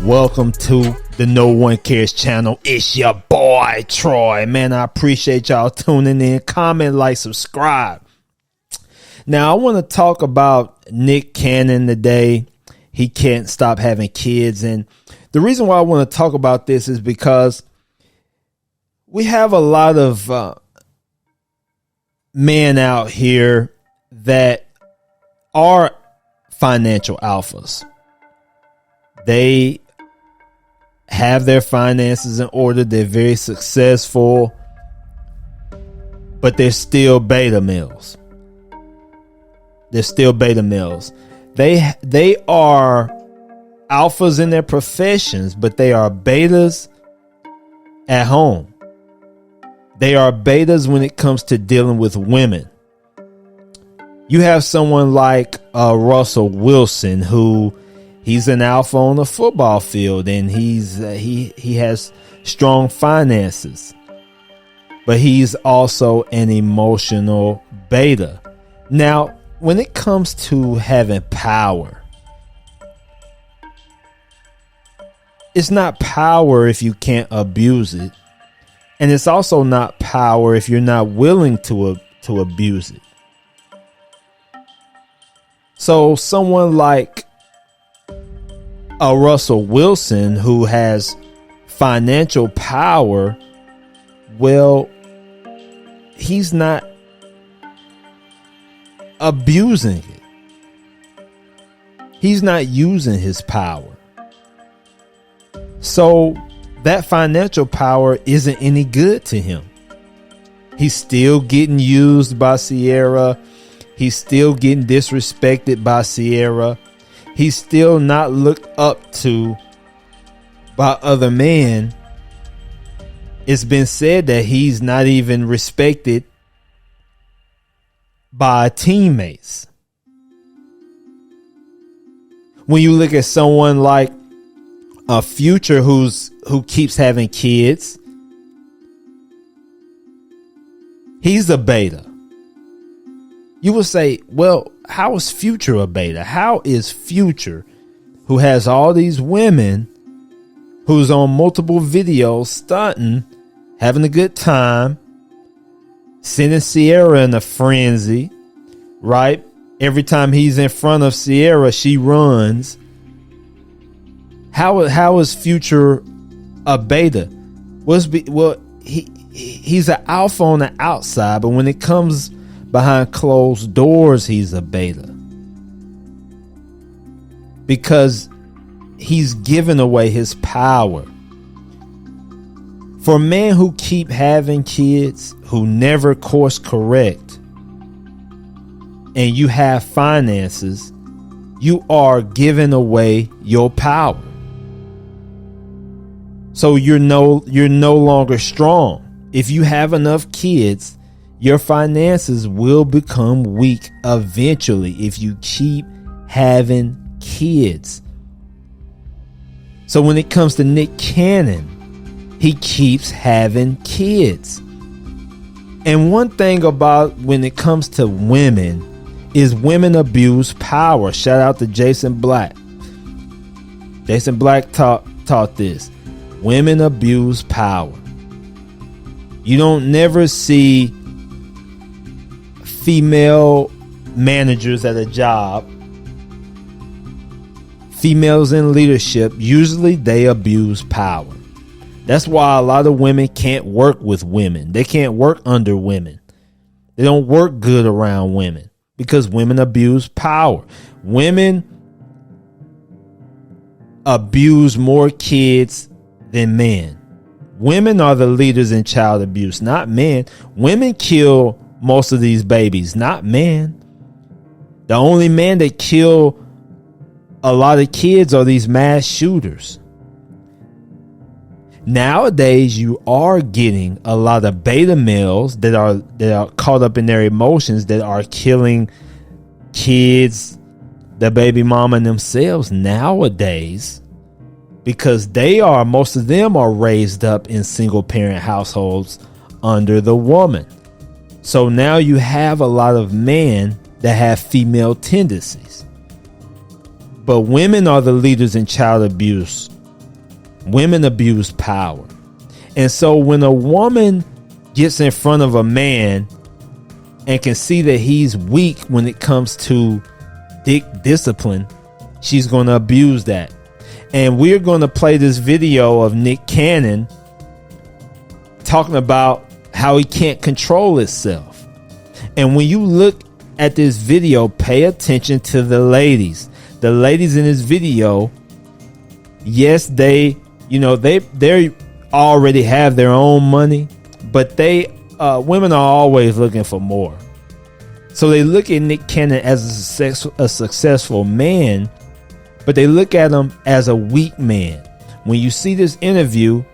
Welcome to the No One Cares channel. It's your boy Troy. Man, I appreciate y'all tuning in. Comment, like, subscribe. Now, I want to talk about Nick Cannon today. He can't stop having kids. And the reason why I want to talk about this is because we have a lot of men out here that are financial alphas. They have their finances in order. They're very successful, but they're still beta males. They're still beta males. They are alphas in their professions, but they are betas at home. They are betas when it comes to dealing with women. You have someone like Russell Wilson, who he's an alpha on the football field, and he has strong finances, but he's also an emotional beta. Now, when it comes to having power, it's not power if you can't abuse it, and it's also not power if you're not willing to abuse it. So someone like a Russell Wilson, who has financial power, well, he's not abusing it. He's not using his power. So that financial power isn't any good to him. He's still getting used by Ciara. He's still getting disrespected by Ciara. He's still not looked up to by other men. It's been said that he's not even respected by teammates. When you look at someone like a Future who keeps having kids, he's a beta. You will say, well, how is Future a beta? How is Future, who has all these women, who's on multiple videos, stunting, having a good time, sending Ciara in a frenzy, right? Every time he's in front of Ciara, she runs. How is Future a beta? Well, he's an alpha on the outside, but when it comes behind closed doors, he's a beta, because he's given away his power. For men who keep having kids, who never course correct, and you have finances, you are giving away your power. So you're no longer strong. If you have enough kids, your finances will become weak eventually if you keep having kids. So when it comes to Nick Cannon, he keeps having kids. And one thing about when it comes to women is women abuse power. Shout out to Jason Black. Jason Black taught this. Women abuse power. You don't never see female managers at a job, females in leadership. Usually they abuse power. That's why a lot of women can't work with women. They can't work under women. They don't work good around women because women abuse power. Women abuse more kids than men. Women are the leaders in child abuse, not men. Women kill most of these babies, not men. The only men that kill a lot of kids are these mass shooters. Nowadays, you are getting a lot of beta males that are caught up in their emotions, that are killing kids, the baby mama and themselves nowadays, because most of them are raised up in single parent households under the woman. So now you have a lot of men that have female tendencies. But women are the leaders in child abuse Women abuse power. And so when a woman gets in front of a man and can see that he's weak when it comes to dick discipline, she's going to abuse that. And we're going to play this video of Nick Cannon talking about how he can't control himself. And when you look at this video, pay attention to the ladies. The ladies in this video, yes, they already have their own money, but women are always looking for more. So they look at Nick Cannon as a successful man, but they look at him as a weak man. When you see this interview,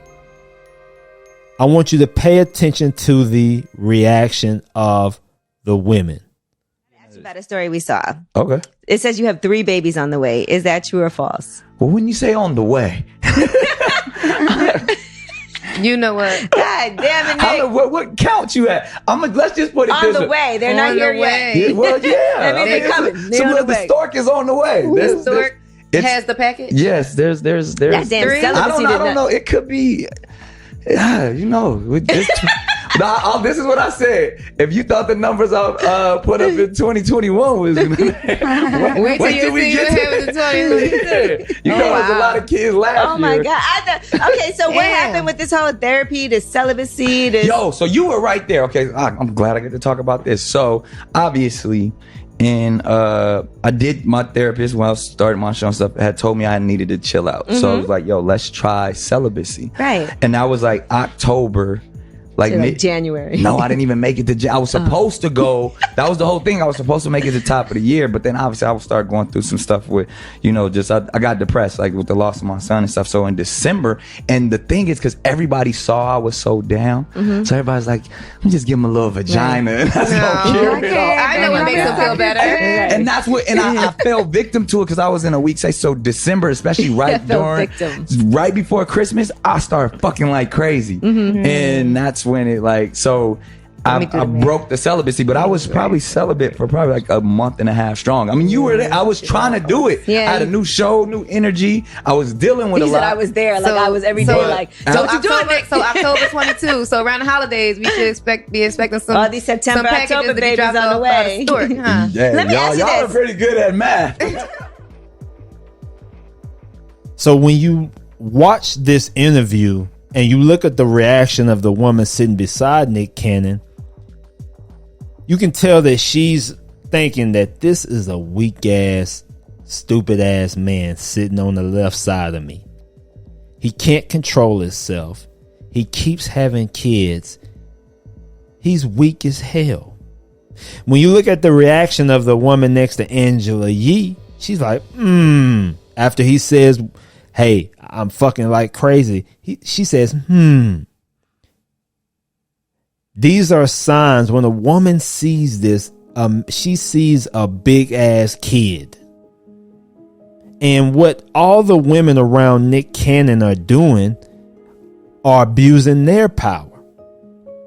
I want you to pay attention to the reaction of the women. Ask you about a story we saw. Okay. It says you have 3 babies on the way. Is that true or false? Well, when you say on the way, you know what? God damn it, Nick. What count you at? Let's just put it On this the way. They're not here yet. Yeah, well, yeah. I mean, they're coming. They're on the way. The stork is on the way. The stork has the package? Yes, there's That damn 3? celibacy I don't know. It could be, this is what I said. If you thought the numbers I put up in 2021 was wait till we get to the 2022. You know, there's a lot of kids last year. Oh my God. Okay, so what happened with this whole therapy, this celibacy? So you were right there. Okay, I'm glad I get to talk about this. So obviously, and I did, my therapist when I started my show and stuff had told me I needed to chill out. Mm-hmm. So I was like, yo, let's try celibacy. Right. And that was like October. Like January. No, I didn't even make it to. I was supposed to go. That was the whole thing. I was supposed to make it to the top of the year, but then obviously I would start going through some stuff with, just I got depressed, like with the loss of my son and stuff. So in December, and the thing is, because everybody saw I was so down, so everybody's like, "Let me just give him a little vagina." And that's gonna cure it all. I know what makes him feel better. And that's what, and I fell victim to it because I was in a weak state. So December, especially right before Christmas, I started fucking like crazy, and that's when it I broke the celibacy, but I was probably celibate for probably like a month and a half strong. I mean, you were there. I was trying to do it. Yeah. I had a new show, new energy. I was dealing with a lot. Said I was there, I was every day. So what you doing? So October 22. So around the holidays, we should be expecting some. All these September, October babies on the way. Yeah, let me ask you y'all are pretty good at math. So when you watch this interview and you look at the reaction of the woman sitting beside Nick Cannon, you can tell that she's thinking that this is a weak ass, stupid ass man sitting on the left side of me. He can't control himself. He keeps having kids. He's weak as hell. When you look at the reaction of the woman next to Angela Yee, she's like, after he says, "Hey, I'm fucking like crazy," she says, These are signs when a woman sees this, she sees a big ass kid. And what all the women around Nick Cannon are doing are abusing their power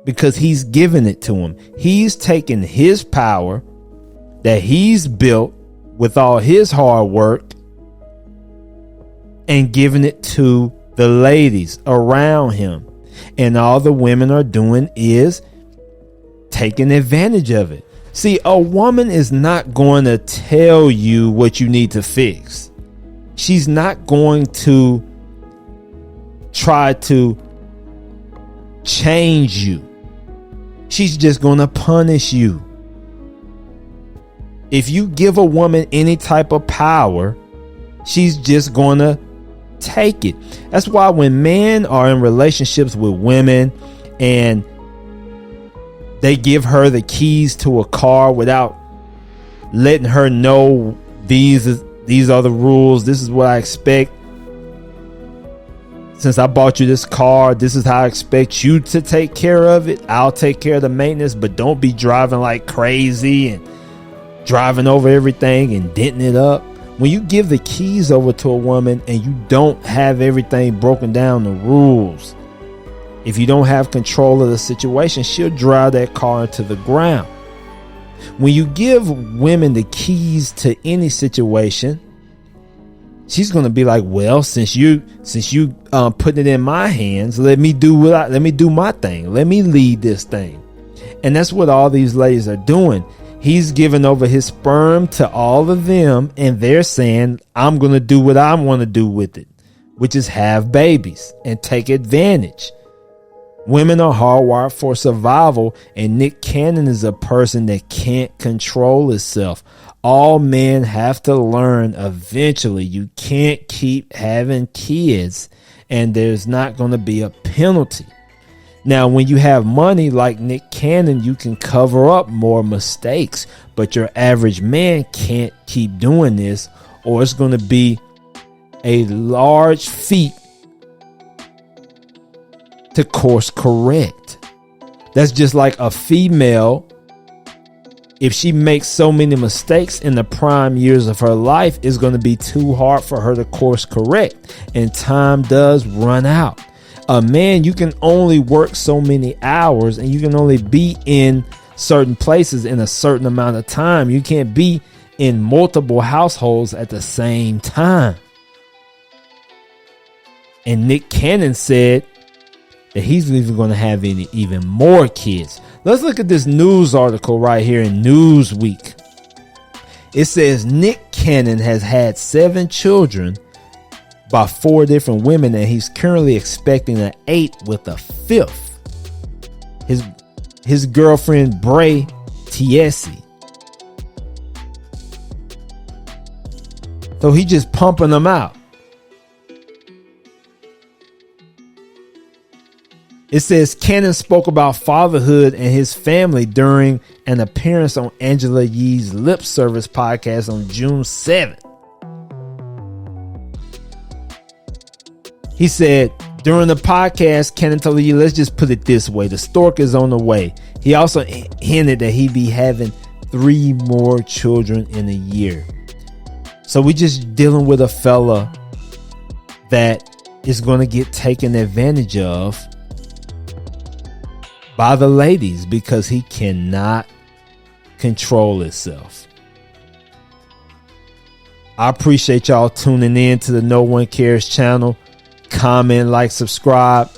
because he's giving it to them. He's taking his power that he's built with all his hard work and giving it to the ladies around him. And all the women are doing is taking advantage of it. See, a woman is not going to tell you what you need to fix. She's not going to try to change you. She's just going to punish you. If you give a woman any type of power, she's just going to take it. That's why when men are in relationships with women and they give her the keys to a car without letting her know these are the rules, this is what I expect. Since I bought you this car, this is how I expect you to take care of it. I'll take care of the maintenance, but don't be driving like crazy and driving over everything and denting it up. When you give the keys over to a woman and you don't have everything broken down, the rules, if you don't have control of the situation, she'll drive that car into the ground. When you give women the keys to any situation, she's gonna be like, well, since you putting it in my hands, let me do my thing. Let me lead this thing. And that's what all these ladies are doing. He's giving over his sperm to all of them, and they're saying, I'm gonna do what I want to do with it, which is have babies and take advantage. Women are hardwired for survival, and Nick Cannon is a person that can't control himself. All men have to learn eventually. You can't keep having kids, and there's not going to be a penalty. Now, when you have money like Nick Cannon, you can cover up more mistakes, but your average man can't keep doing this, or it's going to be a large feat to course correct. That's just like a female. If she makes so many mistakes in the prime years of her life, it's going to be too hard for her to course correct, and time does run out. A man, you can only work so many hours, and you can only be in certain places in a certain amount of time. You can't be in multiple households at the same time. And Nick Cannon said that he's even going to have even more kids. Let's look at this news article right here in Newsweek. It says Nick Cannon has had 7 children by 4 different women, and he's currently expecting an 8th with a 5th. His girlfriend Bray Tiesi. So he just pumping them out. It says Cannon spoke about fatherhood and his family during an appearance on Angela Yee's Lip Service podcast on June 7th. He said, during the podcast, Cannon told Yee, let's just put it this way, the stork is on the way. He also hinted that he'd be having 3 more children in a year. So we just dealing with a fella that is going to get taken advantage of by the ladies because he cannot control himself. I appreciate y'all tuning in to the No One Cares channel. Comment, like, subscribe.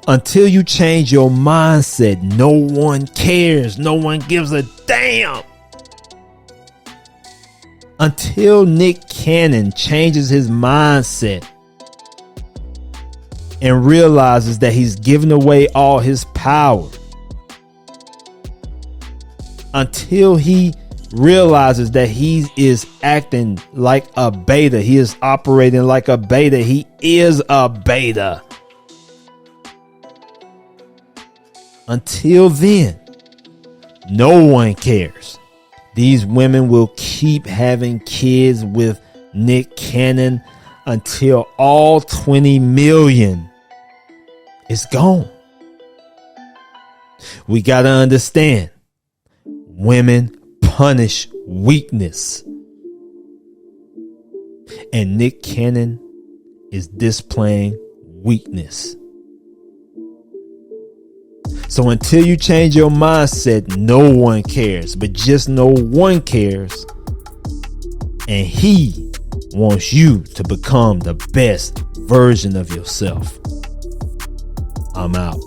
Until you change your mindset, no one cares. No one gives a damn. Until Nick Cannon changes his mindset and realizes that he's giving away all his power. Until he realizes that he is acting like a beta. He is operating like a beta. He is a beta. Until then, no one cares. These women will keep having kids with Nick Cannon until all 20 million is gone. We got to understand, women punish weakness. And Nick Cannon is displaying weakness. So until you change your mindset, no one cares. But just know one cares. And he wants you to become the best version of yourself. I'm out.